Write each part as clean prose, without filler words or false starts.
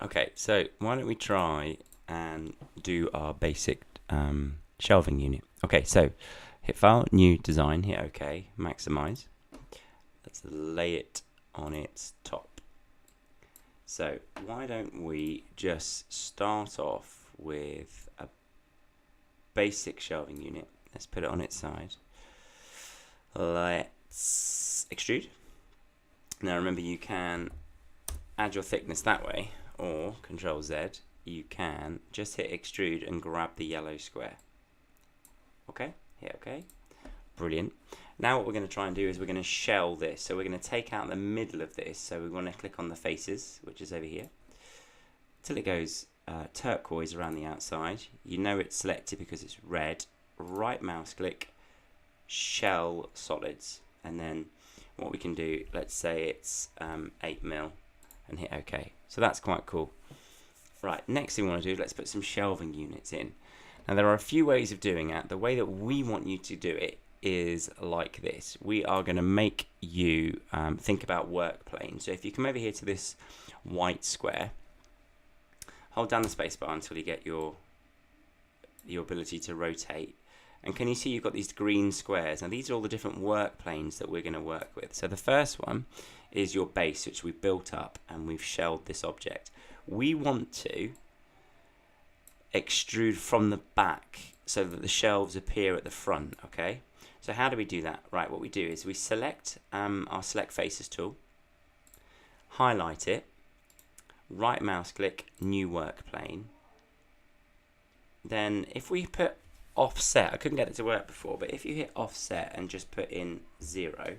Okay, so why don't we try and do our basic shelving unit. Okay, so hit File, New Design, hit OK, Maximize. Let's lay it on its top. So why don't we just start off with a basic shelving unit. Let's put it on its side. Let's extrude. Now remember, you can add your thickness that way, or Control Z, you can just hit extrude and grab the yellow square. Okay, hit OK. Brilliant. Now what we're going to try and do is we're going to shell this. So we're going to take out the middle of this. So we want to click on the faces, which is over here, till it goes turquoise around the outside. You know it's selected because it's red. Right mouse click, shell solids, and then what we can do, let's say it's 8mm, and hit OK. So that's quite cool. Right, next thing we want to do, let's put some shelving units in. Now there are a few ways of doing it. The way that we want you to do it is like this. We are going to make you think about work plane. So if you come over here to this white square, hold down the spacebar until you get your ability to rotate. And can you see you've got these green squares? Now these are all the different work planes that we're going to work with. So the first one is your base, which we've built up and we've shelled this object. We want to extrude from the back so that the shelves appear at the front, okay? So how do we do that? Right, what we do is we select our Select Faces tool, highlight it, right mouse click, New Work Plane. Then if we put offset, I couldn't get it to work before, but if you hit offset and just put in 0,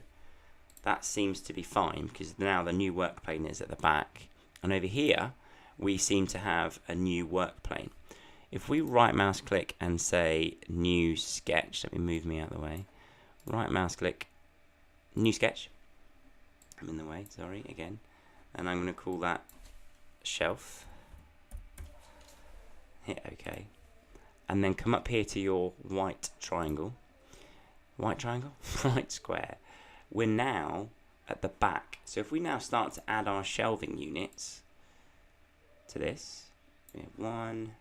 that seems to be fine because now the new work plane is at the back. And over here, we seem to have a new work plane. If we right mouse click and say new sketch, let me move me out of the way. Right mouse click, new sketch. I'm in the way, sorry, again. And I'm going to call that shelf. Hit OK. And then come up here to your white triangle. White triangle? White square. We're now at the back. So if we now start to add our shelving units to this, we have 1,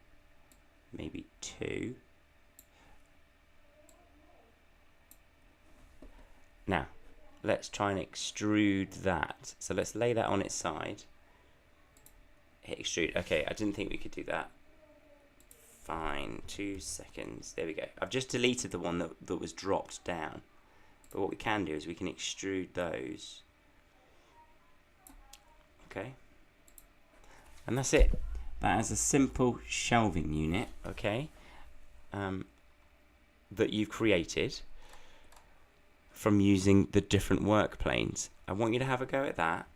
maybe 2. Now, let's try and extrude that. So let's lay that on its side. Hit extrude. Okay, I didn't think we could do that. Fine, 2 seconds. There we go. I've just deleted the one that was dropped down. But what we can do is we can extrude those. Okay. And that's it. That is a simple shelving unit, okay, that you've created from using the different work planes. I want you to have a go at that.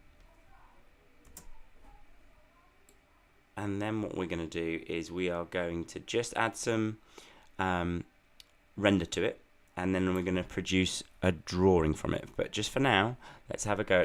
And then what we're going to do is we are going to just add some render to it, and then we're going to produce a drawing from it. But just for now, let's have a go at